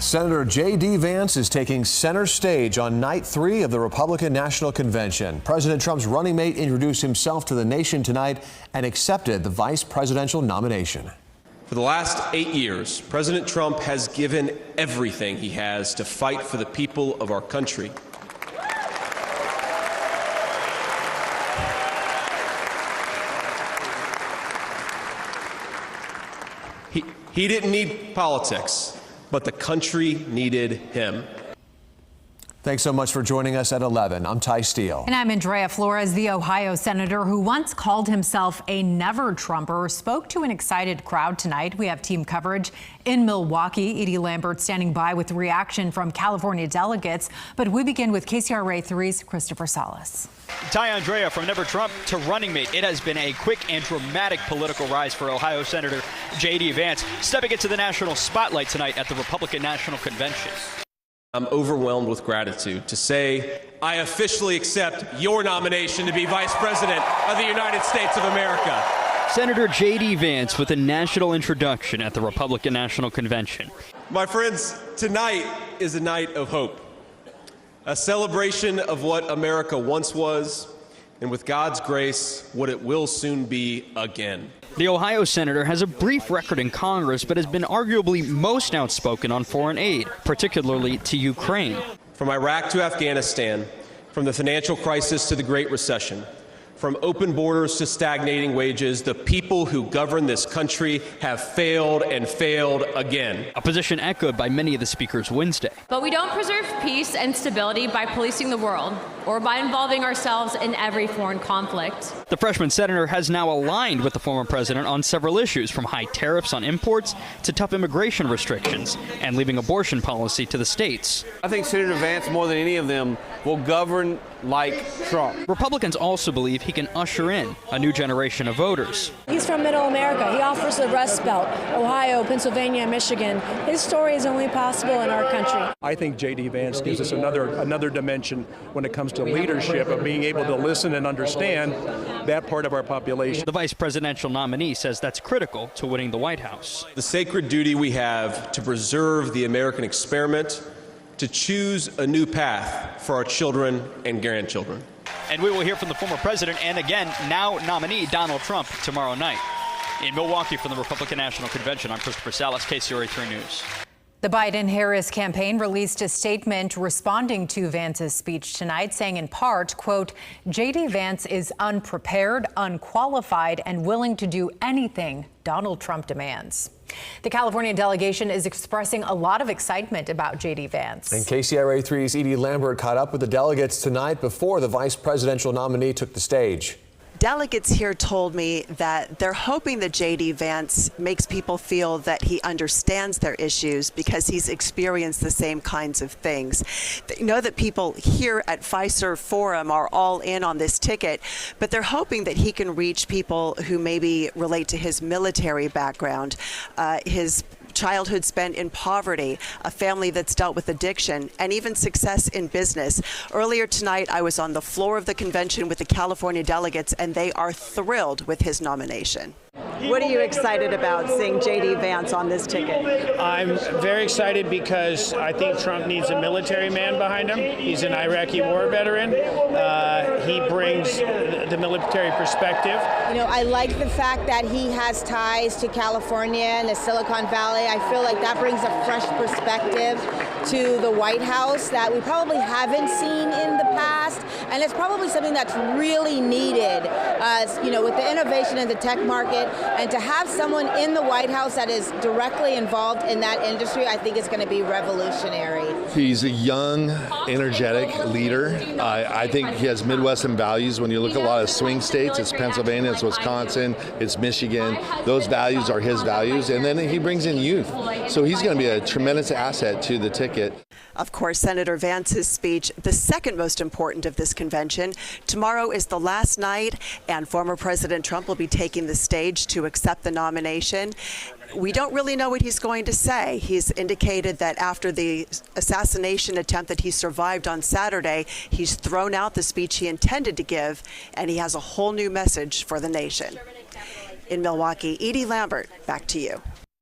Senator J.D. Vance is taking center stage on night 3 of the Republican National Convention. President Trump's running mate introduced himself to the nation tonight and accepted the vice presidential nomination. For the last 8 years, President Trump has given everything he has to fight for the people of our country. He didn't need politics, but the country needed him. Thanks so much for joining us at 11. I'm Ty Steele. And I'm Andrea Flores. The Ohio senator who once called himself a never-Trumper spoke to an excited crowd tonight. We have team coverage in Milwaukee. Edie Lambert standing by with reaction from California delegates. But we begin with KCRA 3's Christopher Salas. Ty, Andrea, from Never Trump to running mate, it has been a quick and dramatic political rise for Ohio Senator J.D. Vance, stepping into the national spotlight tonight at the Republican National Convention. I'm overwhelmed with gratitude to say I officially accept your nomination to be Vice President of the United States of America. Senator J.D. Vance with a national introduction at the Republican National Convention. My friends, tonight is a night of hope, a celebration of what America once was, and with God's grace, what it will soon be again. The Ohio senator has a brief record in Congress, but has been arguably most outspoken on foreign aid, particularly to Ukraine. From Iraq to Afghanistan, from the financial crisis to the Great Recession, from open borders to stagnating wages, the people who govern this country have failed and failed again. A position echoed by many of the speakers Wednesday. But we don't preserve peace and stability by policing the world or by involving ourselves in every foreign conflict. The freshman senator has now aligned with the former president on several issues, from high tariffs on imports to tough immigration restrictions and leaving abortion policy to the states. I think Senator Vance, more than any of them, will govern like Trump. Republicans also believe he can usher in a new generation of voters. He's from Middle America. He offers the Rust Belt, Ohio, Pennsylvania, Michigan. His story is only possible in our country. I think J.D. Vance gives us another dimension when it comes to leadership, of being able to listen and understand that part of our population. The vice presidential nominee says that's critical to winning the White House. The sacred duty we have to preserve the American experiment, to choose a new path for our children and grandchildren. And we will hear from the former president and again, now nominee Donald Trump tomorrow night. In Milwaukee from the Republican National Convention, I'm Christopher Salas, KCRA 3 News. The Biden-Harris campaign released a statement responding to Vance's speech tonight, saying in part, quote, J.D. Vance is unprepared, unqualified, and willing to do anything Donald Trump demands. The California delegation is expressing a lot of excitement about J.D. Vance. And KCRA 3's Edie Lambert caught up with the delegates tonight before the vice presidential nominee took the stage. Delegates here told me that they're hoping that J.D. Vance makes people feel that he understands their issues because he's experienced the same kinds of things. They know that people here at Fiserv Forum are all in on this ticket, but they're hoping that he can reach people who maybe relate to his military background, his childhood spent in poverty, a family that's dealt with addiction, and even success in business. Earlier tonight, I was on the floor of the convention with the California delegates, and they are thrilled with his nomination. What are you excited about seeing J.D. Vance on this ticket? I'm very excited because I think Trump needs a military man behind him. He's an Iraqi war veteran. He brings the military perspective. You know, I like the fact that he has ties to California and the Silicon Valley. I feel like that brings a fresh perspective to the White House that we probably haven't seen in the past. And it's probably something that's really needed, you know, with the innovation in the tech market. And to have someone in the White House that is directly involved in that industry, I think is going to be revolutionary. He's a young, energetic leader. I think he has Midwestern values. When you look at a lot of swing states, it's Pennsylvania, it's Wisconsin, it's Michigan. Those values are his values. And then he brings in youth. So he's going to be a tremendous asset to the ticket. Of course, Senator Vance's speech, the second most important of this convention. Tomorrow is the last night, and former President Trump will be taking the stage to accept the nomination. We don't really know what he's going to say. He's indicated that after the assassination attempt that he survived on Saturday, he's thrown out the speech he intended to give, and he has a whole new message for the nation. In Milwaukee, Edie Lambert, back to you.